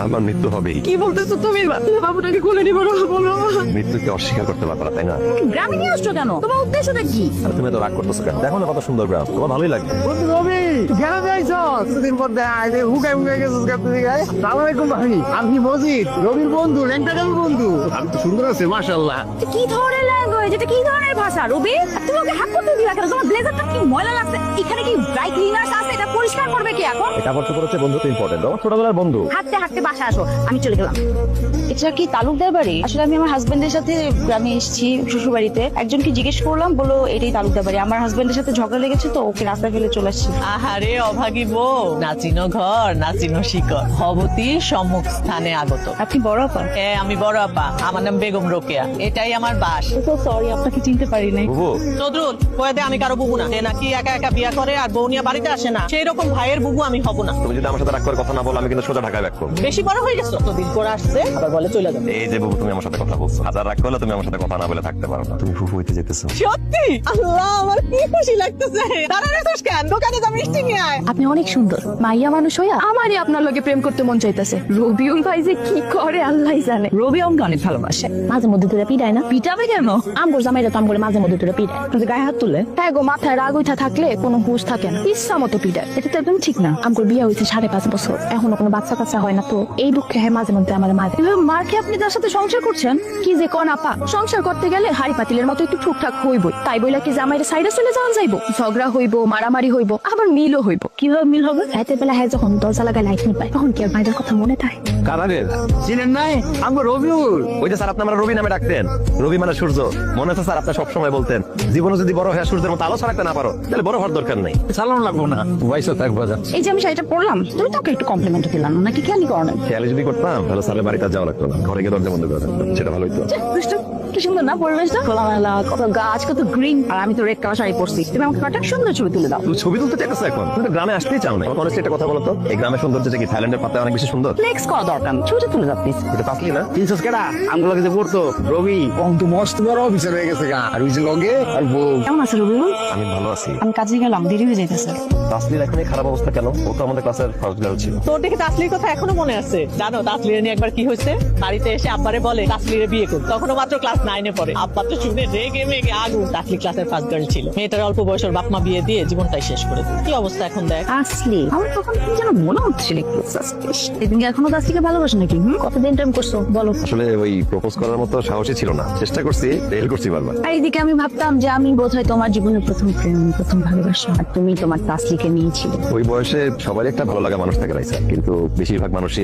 আমার মৃত্যু হবেই। কি বলতেছো তুমি? বাবুটাকে কোলে নিবো না, বলো। মৃত্যুকে অস্বীকার করতে পারবা না, তাই না? গ্রামে নিয়ে আসছো কেন? তোমার উদ্দেশ্যটা কি? আর তুমি তো রাগ করতেছো কেন? দেখো না কত সুন্দর গ্রাম, তোমার ভালোই লাগে। রবি কেন যাইছো? দুদিন পর হুকাই গেছিস তুই গায়ে। সালাম আলাইকুম ভাবি, আপনি মজিদ রবির বন্ধু, ল্যাংটাকার বন্ধু। আমি তো সুন্দর আছে মাশাআল্লাহ। কি ধরনের ল্যাঙ্গুয়েজ এটা? কি ধরনের ভাষা রবি? তুমি ওকে হাত করতে দিলা কেন? তোমার ব্লেজারটা কি ময়লা লাগছে? এখানে কি ড্রাই ক্লিনার্স আছে? এটা পরিষ্কার করবে কি এখন? কাপড় চোপড় হচ্ছে বন্ধু তো ইম্পর্টেন্ট, আমার ছোটবেলার বন্ধু। হাঁটতে হাঁটতে বাসা আসো, আমি চলে গেলাম। এটা কি তালুকদার বাড়ি? আসলে আমি আমার হাজবেন্ডের সাথে গ্রামে এসেছি শ্বশুর বাড়িতে। একজনকে জিজ্ঞেস করলাম, বলো এটাই তালুকদার বাড়ি। আমার হাজবেন্ডের সাথে ঝগড়া লেগেছে তো ওকে রাস্তায় ফেলে চলে আসছি। আহারে অভাগী বউ, নাচিনো ঘর নাচিনো শিকর, ভবতী সম্মুখ স্থানে আগত। আপনি বড় আপা? হ্যাঁ আমি বড় আপা, আমার নাম বেগম রোকেয়া, এটাই আমার বাস। তো সরি, আপনাকে চিনতে পারি নাই। বুবু, নজরুল কয়েদে আমি কারো বুবু না, যে নাকি একা একা বিয়া করে আর বউ নিয়ে বাড়িতে আসে না, সেই রকম ভাইয়ের বুবু আমি হব না। তুমি যদি আমার সাথে রাগ করে কথা না বলো, আমি কিন্তু সোজা ঢাকায় ব্যাক করবো। বেশি বড় হয়ে গেছো তো, দিন করে আসছে আবার বলে চলে যাবে। এই যে বুবু, তুমি আমার সাথে কথা বলছো, হাজার রাগ করলে তুমি আমার সাথে কথা না বলে থাকতে পারো না। তুমি ফুফু হইতে যেতেছো। সত্যি? আল্লাহ, আমার কি খুশি লাগতেছে। দাঁড়ানো তোস কেন, দোকানে যা মিষ্টি নিয়ে আয়। আপনি অনেক সুন্দর, মাইয়া মানুষ হইয়া আমারই আপনার লগে প্রেম করতে মন চাইতেছে। রবিউল ভাই যে কি করে আল্লাহই জানে। রবি আমাকে অনেক ভালোবাসে, মাঝে মধ্যে তোরা পিটায় না? পিটাবে কেন? আমগোর জামাইরা তো আমগোরে মাঝে মধ্যে তোরা পিটায়। তোদের গায়ে হাত তুলে? হ্যাঁ গো, মাথায় রাগ উঠা থাকলে কোনো হুঁশ থাকে না, ইচ্ছা মতো পিটায়। এটা তো একদম ঠিক না। আমগোর বিয়ে হয়েছে 5.5 বছর, এখনো কোনো বাচ্চা কাচ্চা হয় না, তো এই দুঃখে হ্যাঁ মাঝে মধ্যে আমার মাঝে। মার্কে আপনি তার সাথে সংসার করছেন? কি যে কোন আপা, সংসার করতে গেলে হাড়ি পাতিলের মতো একটু ঠুকঠাক হইবই। তাই বইলা কি জামাইরে সাইডে চলে যাওয়া যাইবো? ঝগড়া হইব, মারামারি হইব, আবার মিলও হইব। কিভাবে মিল হবে? রাতের বেলা হ্যাঁ যখন দরজা লাগায় লাইট নিপায়, তখন কি আর মায়ের কথা মনে থাকে? কারাগের চিনেন নাই আমার রবিউল? ওই যে স্যার, আপনি আমার রবি নামে ডাকতেন। রবি মানে সূর্য। মনে আছে স্যার, আপনি সবসময় বলতেন জীবনে যদি বড় হয়ে সূর্যের মতো আলো ছড়াতে না পারো, তাহলে বড় হওয়ার দরকার নেই। সালাম লাগবো না, বয়স থাকবো। এই যে আমি শাড়িটা পরলাম, তুমি তোকে একটু কমপ্লিমেন্ট দিলাম নাকি? খেয়ালই করো না? খেয়ালে যদি করতাম তাহলে স্যারের বাড়িতে আর যাওয়া লাগতো না, ঘরে গিয়ে দরজা বন্ধ করে থাকতাম, সেটা ভালোই তো। কি সুন্দর না পরিবেশটা, খোলামেলা, কত গাছ, কত গ্রিন। আর আমি তো রেড কালার শাড়ি পরছি। তুমি আমাকে কটা সুন্দর ছবি তুলে দাও। তুমি ছবি তুলতে চাইছো এখন? তুমি তো গ্রামে আসতেই চাও না। অনেস্টলি একটা কথা বলো তো, এই গ্রামের সৌন্দর্য যে কি থাইল্যান্ডের পাতায় অনেক বেশি সুন্দর? ফ্লেক্স করা দরকার, ছবিটা তুলে দাও প্লিজ। এটা পাসলি না? তিনশো কেডা আমগুলো কাছে পড়তো রবি অন্ত মস্ত বড় অফিসার হয়ে গেছে গা। আর ওই যে লগে আর বউ। কেমন আছে রবিউল? আমি ভালো আছি। আমি কাজে গেলাম, দেরি হয়ে যাইতেছে। তাসলির এখন এই খারাপ অবস্থা কেন? ও তো আমাদের ক্লাসের ফার্স্ট গার্ল ছিল। তোর দেখে তাসলির কথা এখনো মনে আছে? জানো তাসলির নিয়ে একবার কি হয়েছে? বাড়িতে এসে আব্বারে বলে তাসলিরে বিয়ে করতে, তখনও মাত্র ক্লাস 9-এ পড়ে। আব্বা তো শুনে রেগে মেগে আগুন। তাসলি ক্লাসের ফার্স্ট গার্ল ছিল। মেয়েটার অল্প বয়সের বাপ মা বিয়ে দিয়ে জীবনটাই শেষ করে দিল। কি অবস্থা এখন দেখ। আসলি আমার তখন কি যেন মনে হচ্ছিল একটু সাসপিস। তুমি কি এখনো তাসলিকে ভালোবাসো নাকি? কতদিন টাইম করছো বলো? আসলে ওই প্রপোজ করার মতো সাহসী ছিল না, চেষ্টা করছি, ফেল করছি বারবার। আর এইদিকে আমি ভাবতাম যে আমি বোধহয় তোমার জীবনের প্রথম প্রেম, প্রথম ভালোবাসা, আর তুমি তোমার তাসলিকে নিয়েছিলে। ওই বয়সে সবারই একটা ভালো লাগা মানুষ থাকে রাইসা, কিন্তু বেশিরভাগ মানুষই